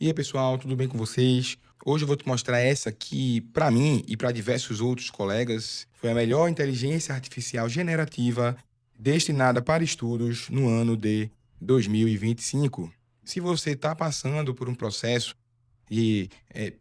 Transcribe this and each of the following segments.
E aí, pessoal, tudo bem com vocês? Hoje eu vou te mostrar essa que, para mim e para diversos outros colegas, foi a melhor inteligência artificial generativa destinada para estudos no ano de 2025. Se você está passando por um processo de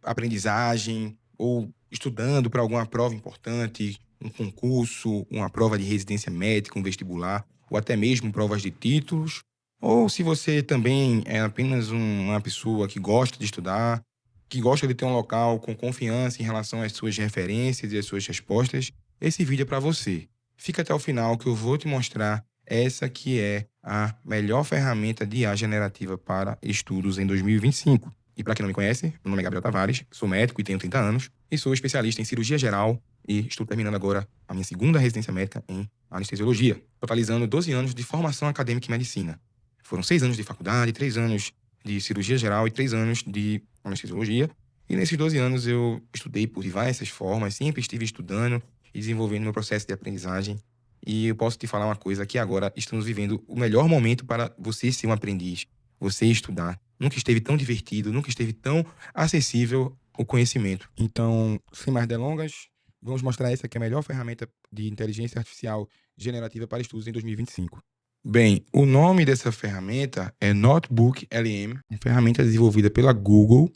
aprendizagem ou estudando para alguma prova importante, um concurso, uma prova de residência médica, um vestibular, ou até mesmo provas de títulos, ou se você também é apenas uma pessoa que gosta de estudar, que gosta de ter um local com confiança em relação às suas referências e às suas respostas, esse vídeo é para você. Fica até o final que eu vou te mostrar essa que é a melhor ferramenta de IA generativa para estudos em 2025. E para quem não me conhece, meu nome é Gabriel Tavares, sou médico e tenho 30 anos, e sou especialista em cirurgia geral e estou terminando agora a minha segunda residência médica em anestesiologia, totalizando 12 anos de formação acadêmica em medicina. Foram 6 anos de faculdade, 3 anos de cirurgia geral e 3 anos de anestesiologia. E nesses 12 anos eu estudei por diversas formas, sempre estive estudando e desenvolvendo meu processo de aprendizagem. E eu posso te falar uma coisa, que agora estamos vivendo o melhor momento para você ser um aprendiz, você estudar. Nunca esteve tão divertido, nunca esteve tão acessível o conhecimento. Então, sem mais delongas, vamos mostrar essa que é a melhor ferramenta de inteligência artificial generativa para estudos em 2025. Bem, o nome dessa ferramenta é Notebook LM, uma ferramenta desenvolvida pela Google,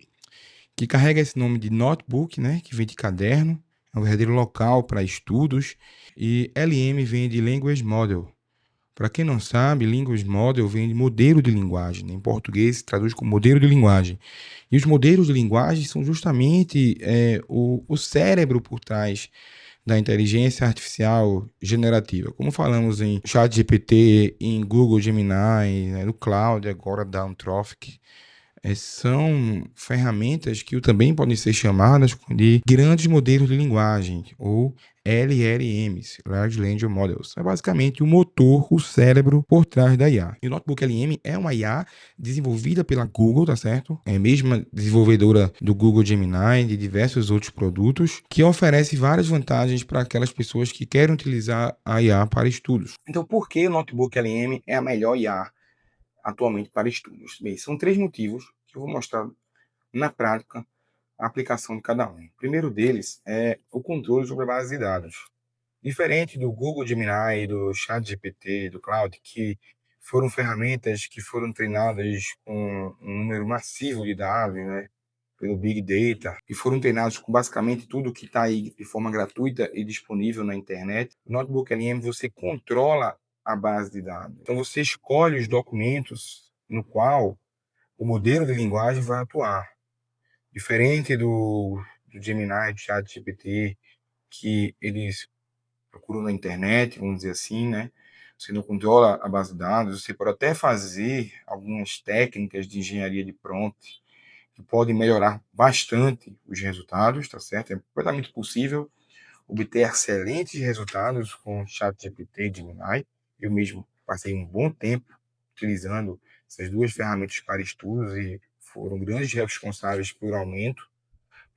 que carrega esse nome de notebook, né, que vem de caderno, é um verdadeiro local para estudos, e LM vem de Language Model. Para quem não sabe, Language Model vem de modelo de linguagem, né? Em português se traduz como modelo de linguagem. E os modelos de linguagem são justamente o cérebro por trás da inteligência artificial generativa. Como falamos em ChatGPT, em Google Gemini, né, no Cloud, agora da Anthropic, são ferramentas que também podem ser chamadas de grandes modelos de linguagem, ou LLMs, Large Language Models. É basicamente o motor, o cérebro por trás da IA. E o Notebook LM é uma IA desenvolvida pela Google, tá certo? É a mesma desenvolvedora do Google Gemini, de diversos outros produtos, que oferece várias vantagens para aquelas pessoas que querem utilizar a IA para estudos. Então, por que o Notebook LM é a melhor IA atualmente para estudos? Bem, são três motivos que eu vou mostrar na prática a aplicação de cada um. O primeiro deles é o controle sobre a base de dados. Diferente do Google Gemini, do ChatGPT, do Cloud, que foram ferramentas que foram treinadas com um número massivo de dados, né, pelo Big Data, e foram treinados com basicamente tudo que está aí de forma gratuita e disponível na internet. No Notebook LM você controla a base de dados. Então você escolhe os documentos no qual o modelo de linguagem vai atuar. Diferente do Gemini, do ChatGPT, que eles procuram na internet, vamos dizer assim, né? Você não controla a base de dados, você pode até fazer algumas técnicas de engenharia de prompt que podem melhorar bastante os resultados, tá certo? É completamente possível obter excelentes resultados com o ChatGPT e Gemini. Eu mesmo passei um bom tempo utilizando essas duas ferramentas para estudos e foram grandes responsáveis por aumento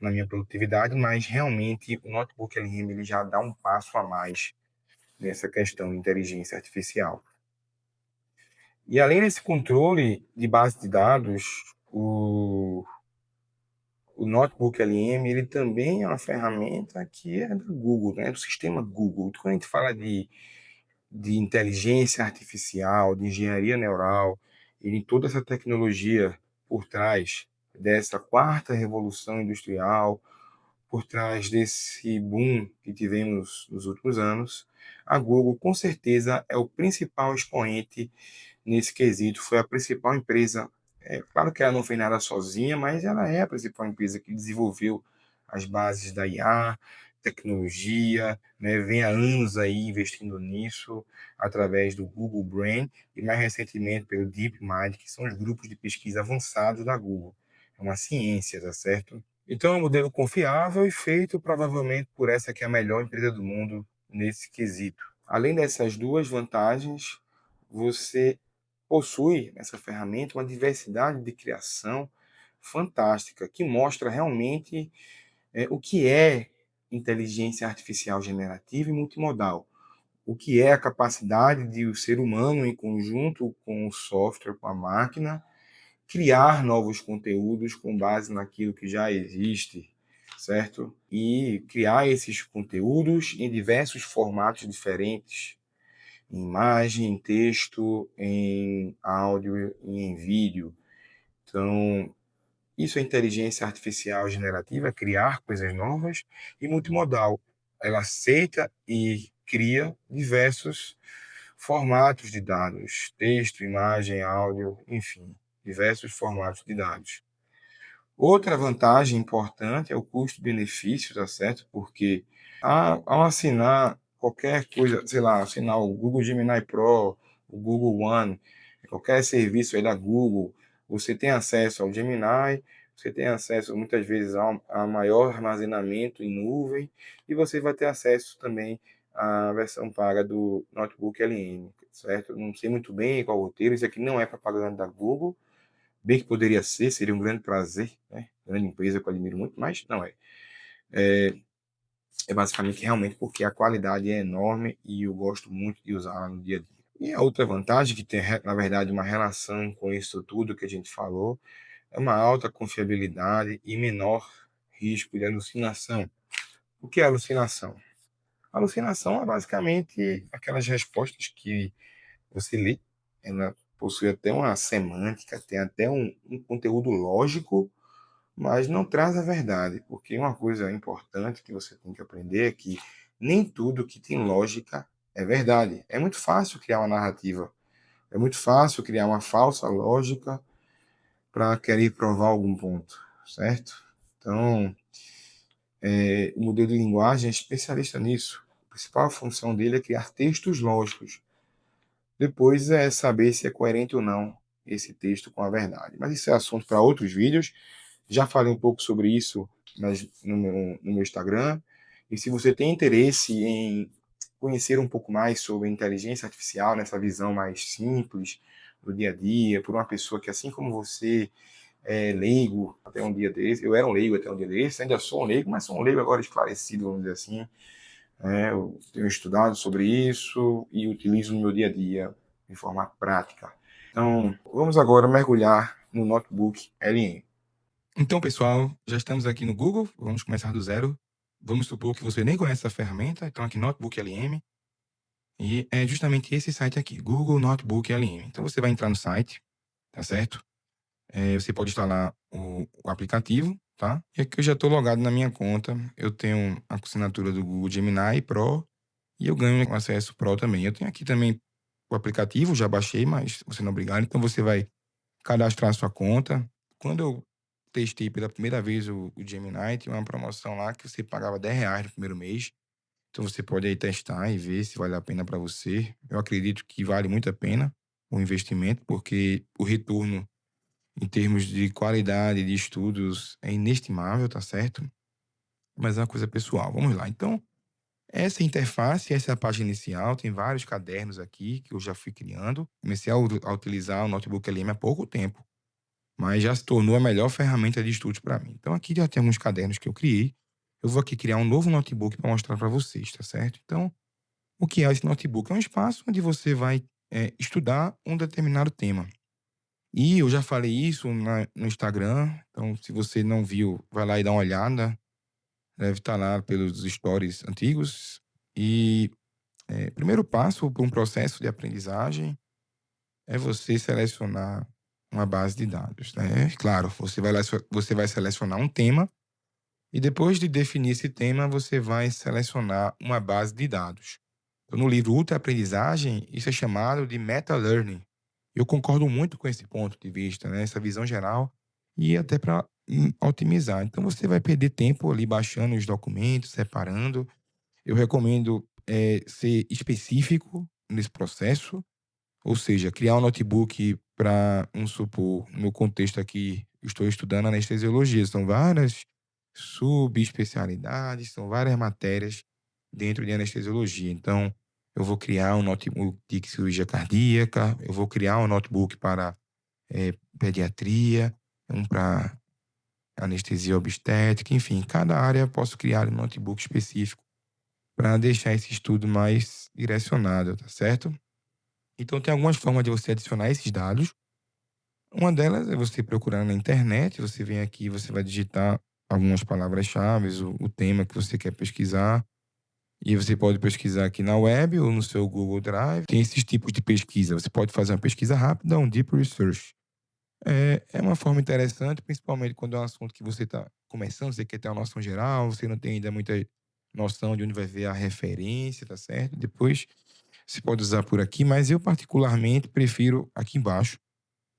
na minha produtividade, mas realmente o Notebook LM ele já dá um passo a mais nessa questão de inteligência artificial. E além desse controle de base de dados, o Notebook LM ele também é uma ferramenta que é do Google, né? Do sistema Google. Então, quando a gente fala de inteligência artificial, de engenharia neural, e de toda essa tecnologia por trás dessa quarta revolução industrial, por trás desse boom que tivemos nos últimos anos, a Google com certeza é o principal expoente nesse quesito, foi a principal empresa. É claro que ela não fez nada sozinha, mas ela é a principal empresa que desenvolveu as bases da IA, tecnologia, né? Vem há anos aí investindo nisso, através do Google Brain e mais recentemente pelo DeepMind, que são os grupos de pesquisa avançados da Google. É uma ciência, tá certo? Então é um modelo confiável e feito provavelmente por essa que é a melhor empresa do mundo nesse quesito. Além dessas duas vantagens, você possui nessa ferramenta uma diversidade de criação fantástica, que mostra realmente o que é inteligência artificial generativa e multimodal. O que é a capacidade de o ser humano, em conjunto com o software, com a máquina, criar novos conteúdos com base naquilo que já existe, certo? E criar esses conteúdos em diversos formatos diferentes, em imagem, em texto, em áudio e em vídeo. Então, isso é inteligência artificial generativa, criar coisas novas, e multimodal. Ela aceita e cria diversos formatos de dados, texto, imagem, áudio, enfim, diversos formatos de dados. Outra vantagem importante é o custo-benefício, tá certo? Porque ao assinar qualquer coisa, sei lá, assinar o Google Gemini Pro, o Google One, qualquer serviço aí da Google, você tem acesso ao Gemini, você tem acesso muitas vezes a maior armazenamento em nuvem, e você vai ter acesso também à versão paga do Notebook LM, certo? Não sei muito bem qual o roteiro, isso aqui não é propaganda da Google, bem que poderia ser, seria um grande prazer, né? Grande empresa que eu admiro muito, mas não é. É basicamente realmente porque a qualidade é enorme e eu gosto muito de usar no dia a dia. E a outra vantagem, que tem, na verdade, uma relação com isso tudo que a gente falou, é uma alta confiabilidade e menor risco de alucinação. O que é alucinação? Alucinação é basicamente aquelas respostas que você lê, ela possui até uma semântica, tem até um conteúdo lógico, mas não traz a verdade, porque uma coisa importante que você tem que aprender é que nem tudo que tem lógica é verdade. É muito fácil criar uma narrativa, é muito fácil criar uma falsa lógica para querer provar algum ponto, certo? Então, o modelo de linguagem é especialista nisso. A principal função dele é criar textos lógicos. Depois é saber se é coerente ou não esse texto com a verdade. Mas isso é assunto para outros vídeos. Já falei um pouco sobre isso no meu Instagram. E se você tem interesse em conhecer um pouco mais sobre inteligência artificial, nessa visão mais simples do dia a dia, por uma pessoa que, assim como você, é leigo até um dia desse, eu era um leigo até um dia desse, ainda sou um leigo, mas sou um leigo agora esclarecido, vamos dizer assim. Eu tenho estudado sobre isso e utilizo no meu dia a dia de forma prática. Então, vamos agora mergulhar no Notebook LM. Então, pessoal, já estamos aqui no Google, vamos começar do zero. Vamos supor que você nem conhece essa ferramenta, então aqui Notebook LM, e é justamente esse site aqui, Google Notebook LM. Então você vai entrar no site, tá certo? Você pode instalar o aplicativo, tá? E aqui eu já estou logado na minha conta, eu tenho a assinatura do Google Gemini Pro e eu ganho um acesso Pro também. Eu tenho aqui também o aplicativo, já baixei, mas você não é obrigado, então você vai cadastrar a sua conta. Quando eu testei pela primeira vez o Gemini, tinha uma promoção lá que você pagava R$ 10 no primeiro mês. Então você pode aí testar e ver se vale a pena para você. Eu acredito que vale muito a pena o investimento, porque o retorno em termos de qualidade de estudos é inestimável, tá certo? Mas é uma coisa pessoal. Vamos lá. Então, essa interface, essa é a página inicial, tem vários cadernos aqui que eu já fui criando. Comecei a utilizar o Notebook LM há pouco tempo, mas já se tornou a melhor ferramenta de estudos para mim. Então aqui já tem alguns cadernos que eu criei. Eu vou aqui criar um novo notebook para mostrar para vocês, tá certo? Então, o que é esse notebook? É um espaço onde você vai estudar um determinado tema. E eu já falei isso no Instagram, então se você não viu, vai lá e dá uma olhada. Deve estar lá pelos stories antigos. E primeiro passo para um processo de aprendizagem é você selecionar uma base de dados, né? Claro, você vai selecionar um tema e depois de definir esse tema, você vai selecionar uma base de dados. Então, no livro Ultra Aprendizagem, isso é chamado de meta-learning. Eu concordo muito com esse ponto de vista, né? Essa visão geral e até para otimizar. Então, você vai perder tempo ali baixando os documentos, separando. Eu recomendo ser específico nesse processo, ou seja, criar um notebook para, vamos supor, no contexto aqui, estou estudando anestesiologia, são várias subespecialidades, são várias matérias dentro de anestesiologia. Então, eu vou criar um notebook de cirurgia cardíaca, eu vou criar um notebook para pediatria, um para anestesia obstétrica, enfim, cada área eu posso criar um notebook específico para deixar esse estudo mais direcionado, tá certo? Então, tem algumas formas de você adicionar esses dados. Uma delas é você procurar na internet, você vem aqui, você vai digitar algumas palavras-chave, o tema que você quer pesquisar, e você pode pesquisar aqui na web ou no seu Google Drive. Tem esses tipos de pesquisa. Você pode fazer uma pesquisa rápida, um deep research. É uma forma interessante, principalmente quando é um assunto que você está começando, você quer ter uma noção geral, você não tem ainda muita noção de onde vai ver a referência, tá certo? Depois você pode usar por aqui, mas eu particularmente prefiro aqui embaixo,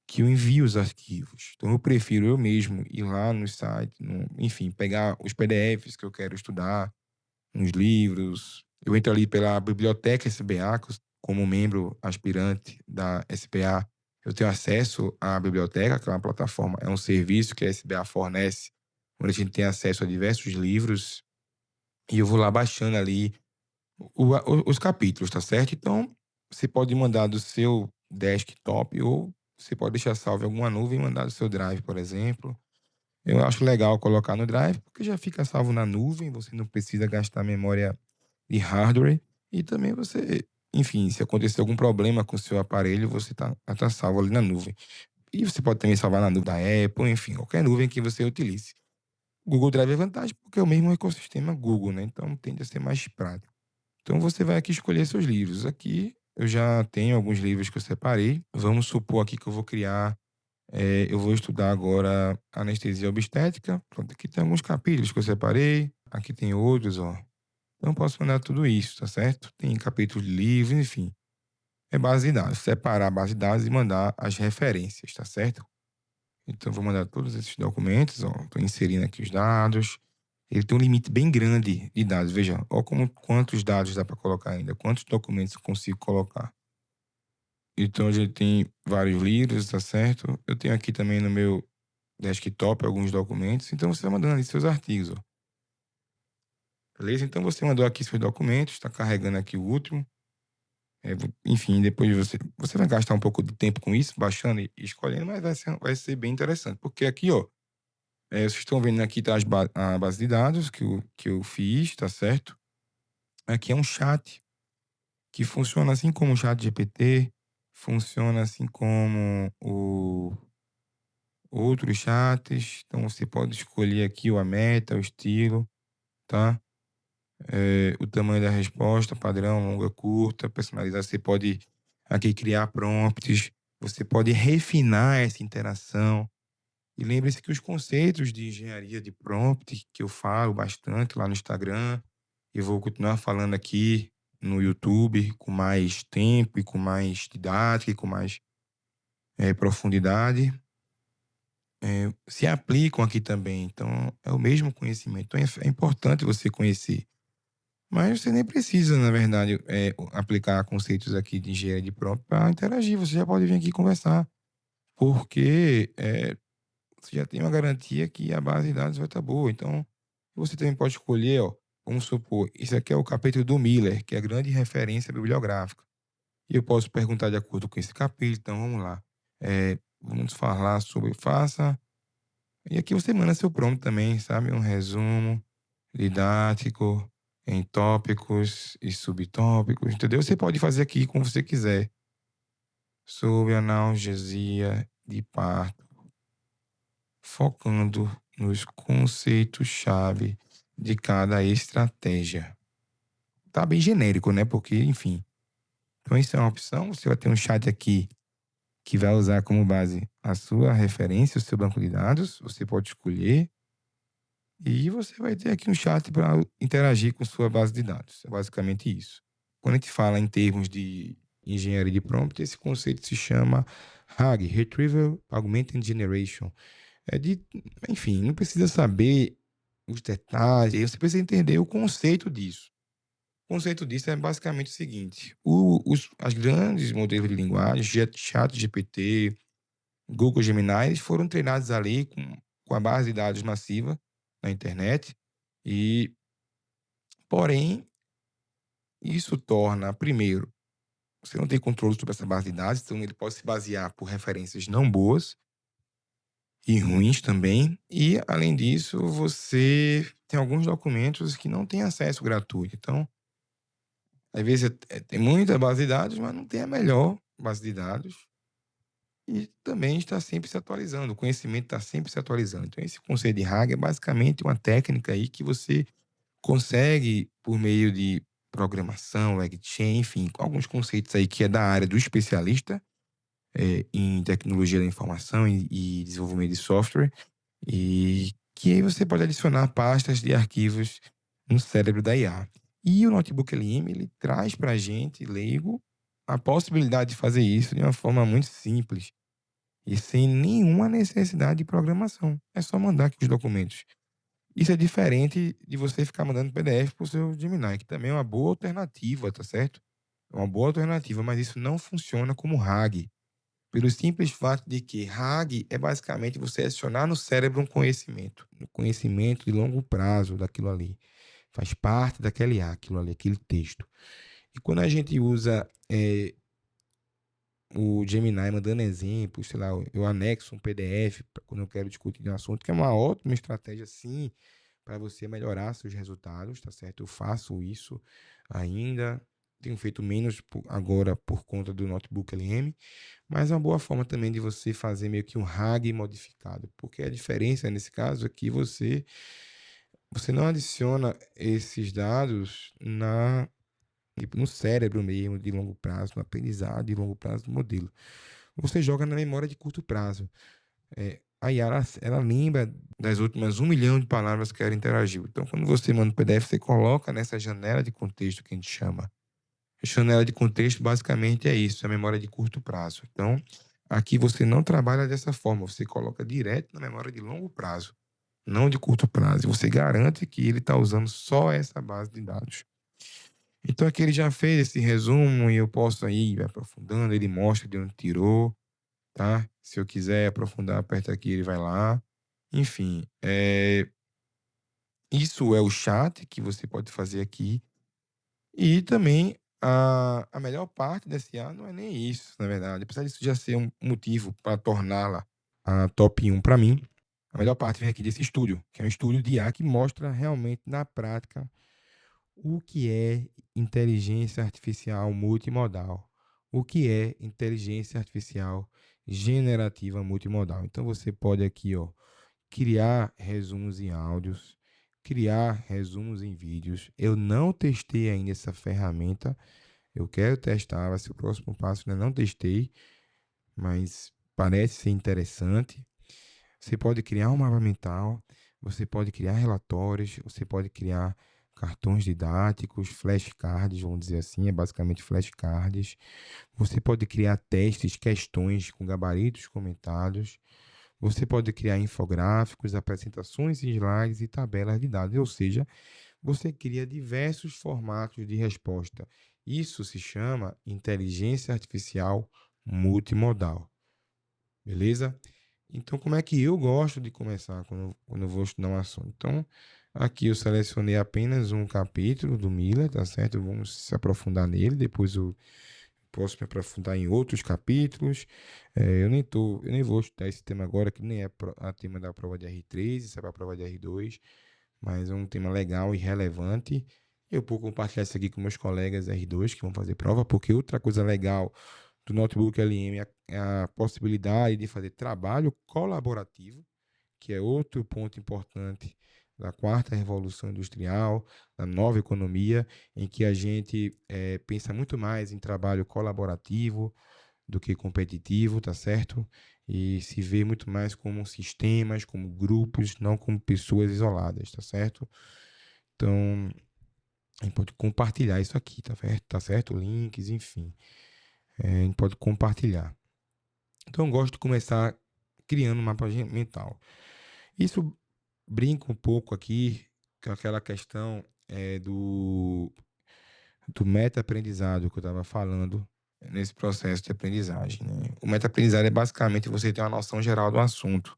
que eu envie os arquivos. Então eu prefiro eu mesmo ir lá no site, enfim, pegar os PDFs que eu quero estudar, uns livros. Eu entro ali pela biblioteca SBA, como membro aspirante da SBA, eu tenho acesso à biblioteca, que é uma plataforma, é um serviço que a SBA fornece, onde a gente tem acesso a diversos livros, e eu vou lá baixando ali os capítulos, tá certo? Então, você pode mandar do seu desktop ou você pode deixar salvo em alguma nuvem e mandar do seu Drive, por exemplo. Eu acho legal colocar no Drive, porque já fica salvo na nuvem, você não precisa gastar memória de hardware e também você, enfim, se acontecer algum problema com o seu aparelho, você tá salvo ali na nuvem. E você pode também salvar na nuvem da Apple, enfim, qualquer nuvem que você utilize. O Google Drive é vantagem porque é o mesmo ecossistema Google, né? Então tende a ser mais prático. Então você vai aqui escolher seus livros. Aqui eu já tenho alguns livros que eu separei. Vamos supor aqui que eu vou criar, eu vou estudar agora anestesia obstétrica. Pronto, aqui tem alguns capítulos que eu separei. Aqui tem outros, ó. Então eu posso mandar tudo isso, tá certo? Tem capítulos de livros, enfim. É base de dados. Separar a base de dados e mandar as referências, tá certo? Então eu vou mandar todos esses documentos, ó. Estou inserindo aqui os dados. Ele tem um limite bem grande de dados. Veja, ó quantos dados dá para colocar ainda, quantos documentos eu consigo colocar. Então a gente tem vários livros, tá certo? Eu tenho aqui também no meu desktop alguns documentos. Então você vai mandando ali seus artigos, ó. Beleza? Então você mandou aqui seus documentos, está carregando aqui o último. Enfim, depois você vai gastar um pouco de tempo com isso, baixando e escolhendo, mas vai ser bem interessante. Porque aqui, ó, vocês estão vendo aqui tá a base de dados que eu fiz, tá certo? Aqui é um chat que funciona assim como o chat GPT, funciona assim como outros chats. Então você pode escolher aqui a meta, o estilo, tá? O tamanho da resposta, padrão, longa, curta, personalizar. Você pode aqui criar prompts, você pode refinar essa interação. E lembre-se que os conceitos de engenharia de prompt, que eu falo bastante lá no Instagram, e vou continuar falando aqui no YouTube com mais tempo e com mais didática e com mais profundidade, se aplicam aqui também. Então, é o mesmo conhecimento. Então, é importante você conhecer. Mas você nem precisa, na verdade, aplicar conceitos aqui de engenharia de prompt para interagir. Você já pode vir aqui conversar, porque você já tem uma garantia que a base de dados vai estar boa. Então, você também pode escolher, ó, vamos supor, esse aqui é o capítulo do Miller, que é a grande referência bibliográfica. E eu posso perguntar de acordo com esse capítulo. Então, vamos lá. Vamos falar sobre faça. E aqui você manda seu prompt também, sabe? Um resumo didático em tópicos e subtópicos, entendeu? Você pode fazer aqui como você quiser. Sobre analgesia de parto, focando nos conceitos-chave de cada estratégia. Tá bem genérico, né? Porque, enfim. Então, isso é uma opção. Você vai ter um chat aqui que vai usar como base a sua referência, o seu banco de dados. Você pode escolher. E você vai ter aqui um chat para interagir com sua base de dados. É basicamente isso. Quando a gente fala em termos de engenharia de prompt, esse conceito se chama RAG, Retrieval Augmented Generation. Enfim, não precisa saber os detalhes, você precisa entender o conceito disso. O conceito disso é basicamente o seguinte: as grandes modelos de linguagem, ChatGPT, Google Gemini, eles foram treinados ali com a base de dados massiva na internet. E, porém, isso torna, primeiro, você não tem controle sobre essa base de dados, então ele pode se basear por referências não boas e ruins também. E, além disso, você tem alguns documentos que não têm acesso gratuito. Então, às vezes tem muita base de dados, mas não tem a melhor base de dados. e também está sempre se atualizando, o conhecimento está sempre se atualizando. Então esse conceito de RAG é basicamente uma técnica aí que você consegue, por meio de programação, LangChain, enfim, com alguns conceitos aí que é da área do especialista, em tecnologia da informação e desenvolvimento de software, e que aí você pode adicionar pastas de arquivos no cérebro da IA. E o Notebook LM, ele traz para a gente, leigo, a possibilidade de fazer isso de uma forma muito simples e sem nenhuma necessidade de programação. É só mandar aqui os documentos. Isso é diferente de você ficar mandando PDF para o seu Gemini, que também é uma boa alternativa, tá certo? É uma boa alternativa, mas isso não funciona como RAG. Pelo simples fato de que RAG é basicamente você adicionar no cérebro um conhecimento de longo prazo daquilo ali. Faz parte daquele aquilo ali, aquele texto. E quando a gente usa o Gemini mandando exemplos, sei lá, eu anexo um PDF quando eu quero discutir um assunto, que é uma ótima estratégia, sim, para você melhorar seus resultados, tá certo? Eu faço isso ainda, tenho feito menos agora por conta do Notebook LM, mas é uma boa forma também de você fazer meio que um RAG modificado, porque a diferença nesse caso é que você não adiciona esses dados no cérebro mesmo, de longo prazo, no aprendizado de longo prazo do modelo. Você joga na memória de curto prazo. A IA, ela lembra das últimas 1 milhão de palavras que ela interagiu. Então, quando você manda o PDF, você coloca nessa janela de contexto que a gente chama. A janela de contexto, basicamente, é isso, é a memória de curto prazo. Então, aqui você não trabalha dessa forma, você coloca direto na memória de longo prazo, não de curto prazo. E você garante que ele está usando só essa base de dados. Então, aqui ele já fez esse resumo e eu posso ir aprofundando, ele mostra de onde tirou, tá? Se eu quiser aprofundar, aperta aqui, ele vai lá. Enfim, isso é o chat que você pode fazer aqui. E também a melhor parte desse ano não é nem isso, na verdade. Apesar disso já ser um motivo para torná-la a top 1 para mim, a melhor parte vem aqui desse estúdio, que é um estúdio de IA que mostra realmente na prática o que é inteligência artificial multimodal. O que é inteligência artificial generativa multimodal. Então você pode aqui, ó, criar resumos em áudios, criar resumos em vídeos. Eu não testei ainda essa ferramenta. Eu quero testar, vai ser o próximo passo. Ainda não testei, mas parece ser interessante. Você pode criar um mapa mental, você pode criar relatórios, você pode criar cartões didáticos, flashcards, vamos dizer assim, é basicamente flashcards. Você pode criar testes, questões com gabaritos comentados. Você pode criar infográficos, apresentações, slides e tabelas de dados, ou seja, você cria diversos formatos de resposta. Isso se chama inteligência artificial multimodal, beleza? Então, como é que eu gosto de começar quando eu vou estudar um assunto? Então, aqui eu selecionei apenas um capítulo do Miller, tá certo? Vamos se aprofundar nele, depois eu posso me aprofundar em outros capítulos. Eu nem vou estudar esse tema agora, que nem é a tema da prova de R3, isso é para a prova de R2, mas é um tema legal e relevante. Eu vou compartilhar isso aqui com meus colegas R2 que vão fazer prova, porque outra coisa legal do Notebook LM é a possibilidade de fazer trabalho colaborativo, que é outro ponto importante da quarta revolução industrial, da nova economia, em que a gente pensa muito mais em trabalho colaborativo do que competitivo, tá certo? E se vê muito mais como sistemas, como grupos, não como pessoas isoladas, tá certo? Então, a gente pode compartilhar isso aqui, tá certo? Tá certo? Links, enfim. A gente pode compartilhar. Então, eu gosto de começar criando um mapa mental. Isso brinca um pouco aqui com aquela questão do meta-aprendizado que eu estava falando nesse processo de aprendizagem, né? O meta-aprendizado é basicamente você ter uma noção geral do assunto.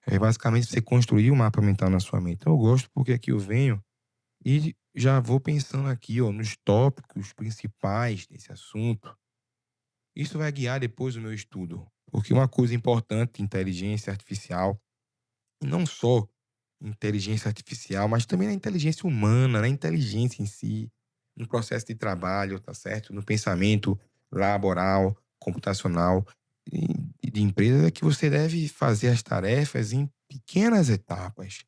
É basicamente você construir um mapa mental na sua mente. Então, eu gosto porque aqui eu venho e já vou pensando aqui, ó, nos tópicos principais desse assunto. Isso vai guiar depois o meu estudo. Porque uma coisa importante em inteligência artificial, e não só inteligência artificial, mas também na inteligência humana, na inteligência em si, no processo de trabalho, tá certo? No pensamento laboral, computacional. E de empresas é que você deve fazer as tarefas em pequenas etapas.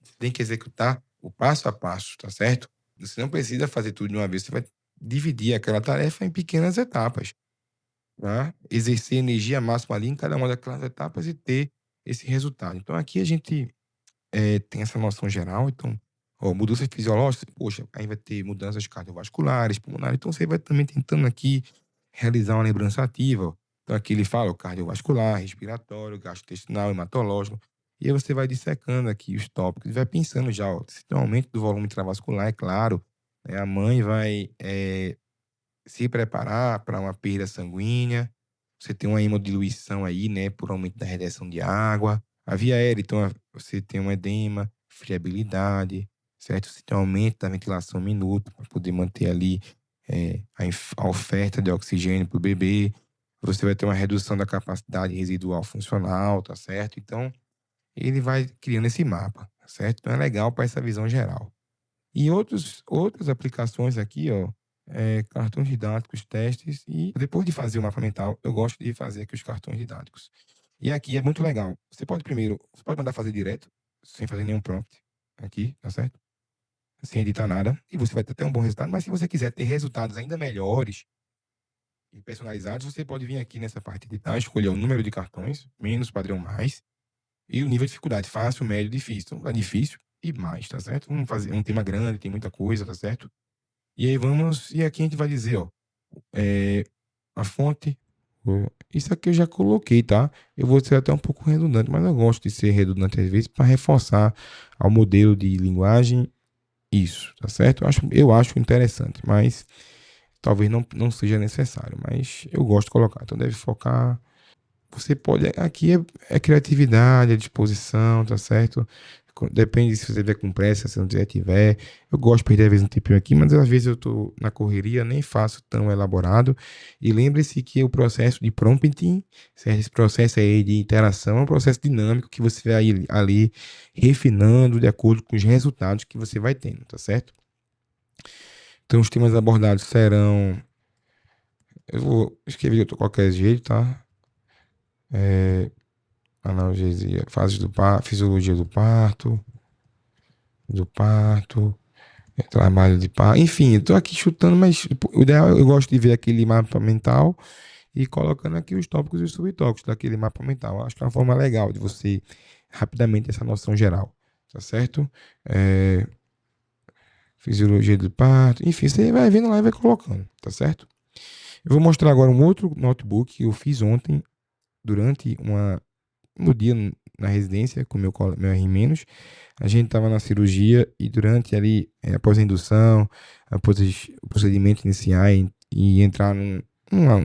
Você tem que executar o passo a passo, tá certo? Você não precisa fazer tudo de uma vez, você vai dividir aquela tarefa em pequenas etapas, tá? Exercer energia máxima ali em cada uma daquelas etapas e ter esse resultado. Então aqui a gente tem essa noção geral, então, ó, mudanças fisiológicas, poxa, aí vai ter mudanças cardiovasculares, pulmonares, então você vai também tentando aqui realizar uma lembrança ativa, ó. Então aqui ele fala o cardiovascular, respiratório, gastrointestinal, hematológico, e aí você vai dissecando aqui os tópicos e vai pensando já, ó, se tem um aumento do volume intravascular, é claro, né, a mãe vai se preparar para uma perda sanguínea, você tem uma hemodiluição aí, né, por aumento da retenção de água. A via aérea, então, você tem um edema, friabilidade, certo? Você tem um aumento da ventilação minuto para poder manter ali a oferta de oxigênio para o bebê. Você vai ter uma redução da capacidade residual funcional, tá certo? Então, ele vai criando esse mapa, tá certo? Então, é legal para essa visão geral. E outras aplicações aqui, ó, cartões didáticos, testes e depois de fazer o mapa mental, eu gosto de fazer aqui os cartões didáticos. E aqui é muito legal. Você pode mandar fazer direto, sem fazer nenhum prompt aqui, tá certo? Sem editar nada, e você vai ter até um bom resultado, mas se você quiser ter resultados ainda melhores e personalizados, você pode vir aqui nessa parte de editar, escolher o número de cartões, menos, padrão mais, e o nível de dificuldade, fácil, médio, difícil. Então, é difícil e mais, tá certo? Vamos fazer um tema grande, tem muita coisa, tá certo? E aí e aqui a gente vai dizer, ó, a fonte. Isso aqui eu já coloquei, tá? Eu vou ser até um pouco redundante, mas eu gosto de ser redundante às vezes para reforçar ao modelo de linguagem isso, tá certo? Eu acho interessante, mas talvez não seja necessário, mas eu gosto de colocar. Então deve focar. Você pode. Aqui é criatividade, é disposição, tá certo? Depende se você tiver com pressa, se não tiver. Eu gosto de perder às vezes um tempinho aqui, mas às vezes eu tô na correria, nem faço tão elaborado. E lembre-se que o processo de prompting, certo? Esse processo aí de interação é um processo dinâmico que você vai ali refinando de acordo com os resultados que você vai tendo, tá certo? Então os temas abordados serão. Eu vou escrever de qualquer jeito, tá? Analgesia, fases do parto, fisiologia do parto, trabalho de parto, enfim, eu tô aqui chutando, mas o ideal, eu gosto de ver aquele mapa mental e colocando aqui os tópicos e os subtópicos daquele mapa mental. Acho que é uma forma legal de você rapidamente essa noção geral, tá certo? Fisiologia do parto, enfim, você vai vendo lá e vai colocando, tá certo? Eu vou mostrar agora um outro notebook que eu fiz ontem durante no dia na residência com meu R-. A gente estava na cirurgia e durante ali, após a indução, após os procedimentos iniciais e entrar num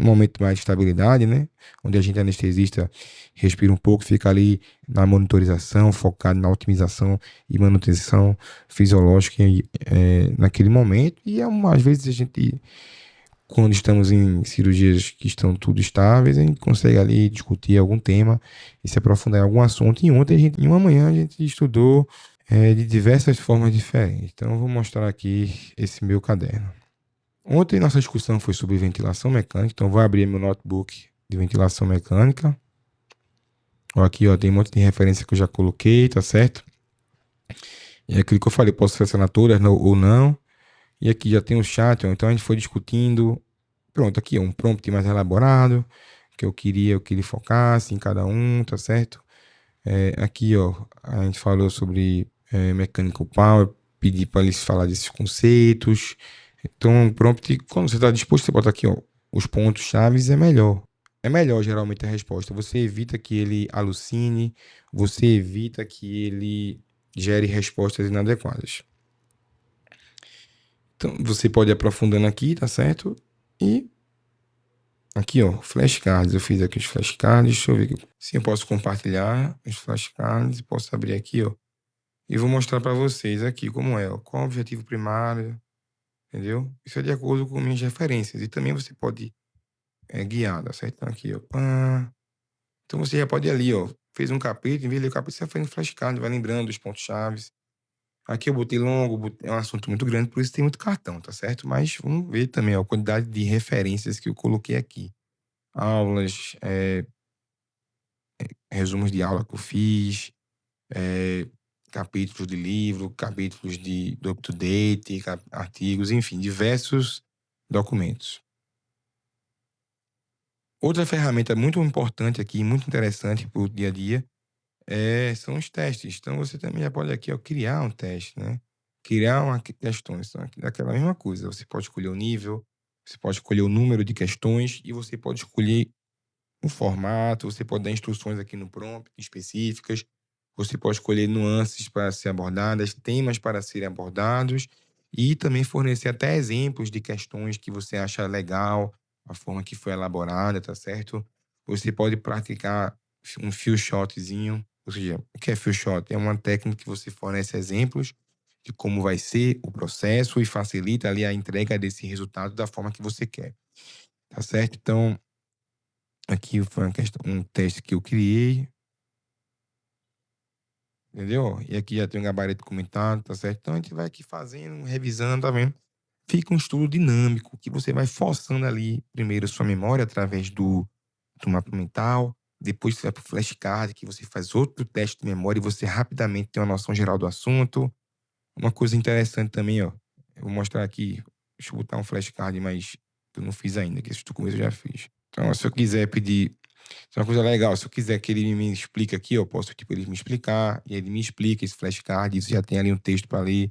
momento mais de estabilidade, né? Onde a gente anestesista respira um pouco, fica ali na monitorização, focado na otimização e manutenção fisiológica naquele momento. E às vezes a gente, quando estamos em cirurgias que estão tudo estáveis, a gente consegue ali discutir algum tema e se aprofundar em algum assunto. E em uma manhã, a gente estudou de diversas formas diferentes. Então, eu vou mostrar aqui esse meu caderno. Ontem, nossa discussão foi sobre ventilação mecânica. Então, vou abrir meu notebook de ventilação mecânica. Ó, aqui, ó, tem um monte de referência que eu já coloquei, tá certo? E é aquilo que eu falei, posso selecionar todas ou não. E aqui já tem o chat, ó, então a gente foi discutindo. Pronto, aqui é um prompt mais elaborado, que eu queria focasse em cada um, tá certo? Aqui, ó, a gente falou sobre Mechanical Power, pedi para eles falar desses conceitos. Então, o prompt, quando você está disposto, você bota aqui, ó, os pontos chaves, é melhor. É melhor, geralmente, a resposta. Você evita que ele alucine, você evita que ele gere respostas inadequadas. Então, você pode ir aprofundando aqui, tá certo? E aqui, ó, flashcards. Eu fiz aqui os flashcards. Deixa eu ver aqui. Sim, eu posso compartilhar os flashcards. Posso abrir aqui, ó. E vou mostrar para vocês aqui como é, ó. Qual é o objetivo primário, entendeu? Isso é de acordo com minhas referências. E também você pode guiar, tá certo? Então, aqui, ó. Pá. Então, você já pode ir ali, ó. Fez um capítulo, em vez de ler o capítulo, você vai fazendo flashcard, vai lembrando os pontos-chaves. Aqui eu botei longo, é um assunto muito grande, por isso tem muito cartão, tá certo? Mas vamos ver também, ó, a quantidade de referências que eu coloquei aqui. Aulas, resumos de aula que eu fiz, capítulos de livro, capítulos do up-to-date, artigos, enfim, diversos documentos. Outra ferramenta muito importante aqui, muito interessante para o dia a dia, são os testes. Então, você também já pode aqui, ó, criar um teste, né? Criar questões. Então, aqui, daquela mesma coisa. Você pode escolher o nível, você pode escolher o número de questões e você pode escolher o formato, você pode dar instruções aqui no prompt específicas, você pode escolher nuances para ser abordadas, temas para serem abordados e também fornecer até exemplos de questões que você acha legal, a forma que foi elaborada, tá certo? Você pode praticar um few shotzinho, ou seja, o que é few shot? É uma técnica que você fornece exemplos de como vai ser o processo e facilita ali a entrega desse resultado da forma que você quer, tá certo? Então, aqui foi um teste que eu criei, entendeu? E aqui já tem um gabarito comentado, tá certo? Então a gente vai aqui fazendo, revisando, tá vendo? Fica um estudo dinâmico, que você vai forçando ali, primeiro, sua memória através do mapa mental, depois você vai para o flashcard, que você faz outro teste de memória e você rapidamente tem uma noção geral do assunto. Uma coisa interessante também, ó, eu vou mostrar aqui, deixa eu botar um flashcard, mas eu não fiz ainda, que esse do começo eu já fiz. Então, se eu quiser pedir isso é uma coisa legal. Se eu quiser que ele me explique aqui, eu posso, tipo, ele me explicar, e ele me explica esse flashcard, isso já tem ali um texto para ler.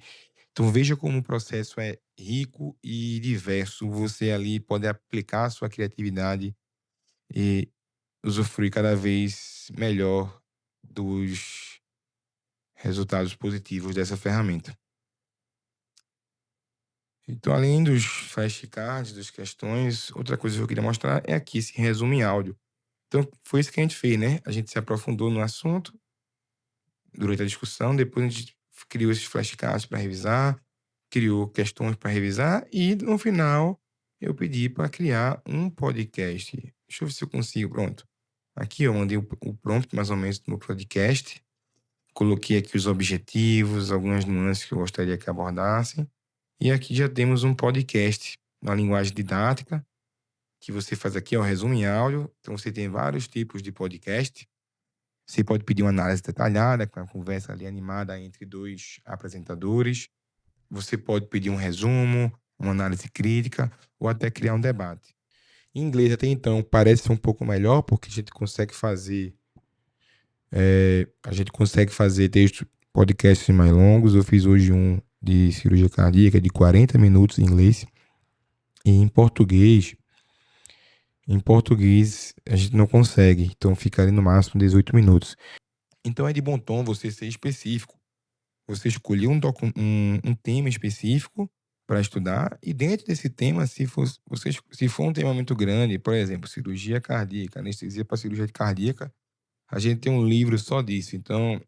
Então, veja como o processo é rico e diverso. Você ali pode aplicar a sua criatividade e usufruir cada vez melhor dos resultados positivos dessa ferramenta. Então, além dos flashcards, das questões, outra coisa que eu queria mostrar é aqui esse resumo em áudio. Então, foi isso que a gente fez, né? A gente se aprofundou no assunto durante a discussão, depois a gente criou esses flashcards para revisar, criou questões para revisar e no final eu pedi para criar um podcast. Deixa eu ver se eu consigo, pronto. Aqui eu mandei o prompt mais ou menos do meu podcast, coloquei aqui os objetivos, algumas nuances que eu gostaria que abordassem e aqui já temos um podcast na linguagem didática que você faz aqui, ó, resumo em áudio. Então você tem vários tipos de podcast. Você pode pedir uma análise detalhada, com a conversa ali animada entre dois apresentadores. Você pode pedir um resumo, uma análise crítica ou até criar um debate. Em inglês, até então, parece ser um pouco melhor, porque a gente consegue fazer textos, podcasts mais longos. Eu fiz hoje um de cirurgia cardíaca de 40 minutos em inglês. E em português, a gente não consegue. Então, fica ali no máximo 18 minutos. Então, é de bom tom você ser específico. Você escolher um tema específico para estudar e dentro desse tema, se for um tema muito grande, por exemplo, cirurgia cardíaca, anestesia para cirurgia cardíaca, a gente tem um livro só disso. Então,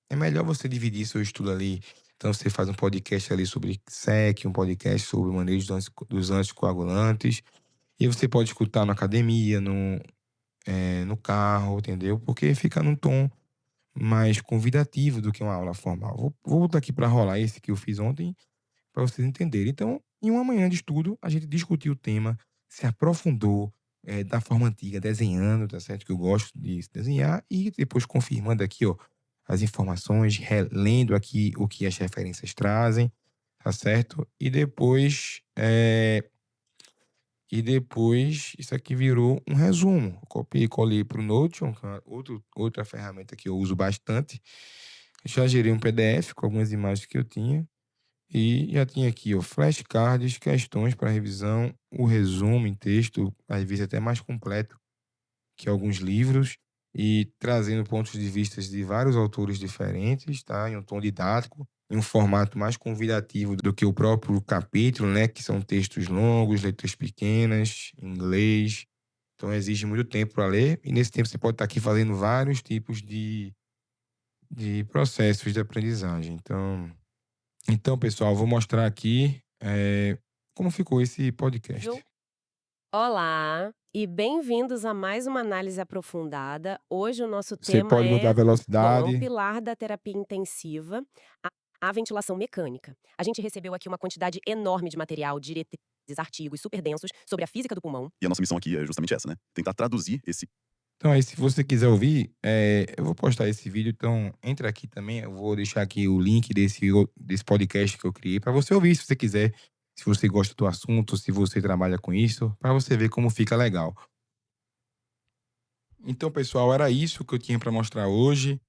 é melhor você dividir seu estudo ali. Então, você faz um podcast ali sobre SEC, um podcast sobre o manejo dos anticoagulantes, e você pode escutar na academia, no carro, entendeu? Porque fica num tom mais convidativo do que uma aula formal. Vou botar aqui para rolar esse que eu fiz ontem, para vocês entenderem. Então, em uma manhã de estudo, a gente discutiu o tema, se aprofundou da forma antiga, desenhando, tá certo? Que eu gosto de desenhar, e depois confirmando aqui, ó, as informações, relendo aqui o que as referências trazem, tá certo? E depois, isso aqui virou um resumo. Copiei e colei para o Notion, que é outra ferramenta que eu uso bastante. Já gerei um PDF com algumas imagens que eu tinha. E já tinha aqui, ó, flashcards, questões para revisão, o resumo em texto, às vezes até mais completo que alguns livros, e trazendo pontos de vista de vários autores diferentes, tá? Em um tom didático, em um formato mais convidativo do que o próprio capítulo, né? Que são textos longos, letras pequenas, em inglês. Então exige muito tempo para ler, e nesse tempo você pode estar aqui fazendo vários tipos de processos de aprendizagem. Então, pessoal, vou mostrar aqui como ficou esse podcast. Olá e bem-vindos a mais uma análise aprofundada. Hoje o nosso Você tema pode mudar a bom, é um velocidade. pilar da terapia intensiva, a ventilação mecânica. A gente recebeu aqui uma quantidade enorme de material, diretrizes, artigos super densos sobre a física do pulmão. E a nossa missão aqui é justamente essa, né? Tentar traduzir esse Então aí, se você quiser ouvir, eu vou postar esse vídeo, então entra aqui também, eu vou deixar aqui o link desse podcast que eu criei para você ouvir se você quiser, se você gosta do assunto, se você trabalha com isso, para você ver como fica legal. Então, pessoal, era isso que eu tinha para mostrar hoje.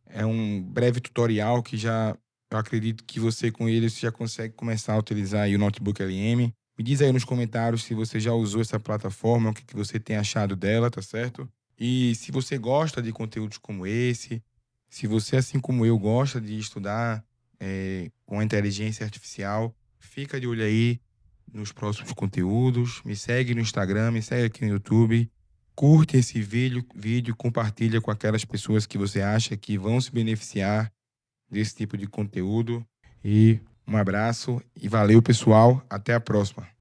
É um breve tutorial que já eu acredito que você com ele você já consegue começar a utilizar aí o Notebook LM. Me diz aí nos comentários se você já usou essa plataforma, o que que você tem achado dela, tá certo? E se você gosta de conteúdos como esse, se você, assim como eu, gosta de estudar com a inteligência artificial, fica de olho aí nos próximos conteúdos. Me segue no Instagram, me segue aqui no YouTube. Curte esse vídeo, compartilha com aquelas pessoas que você acha que vão se beneficiar desse tipo de conteúdo. E um abraço e valeu, pessoal. Até a próxima.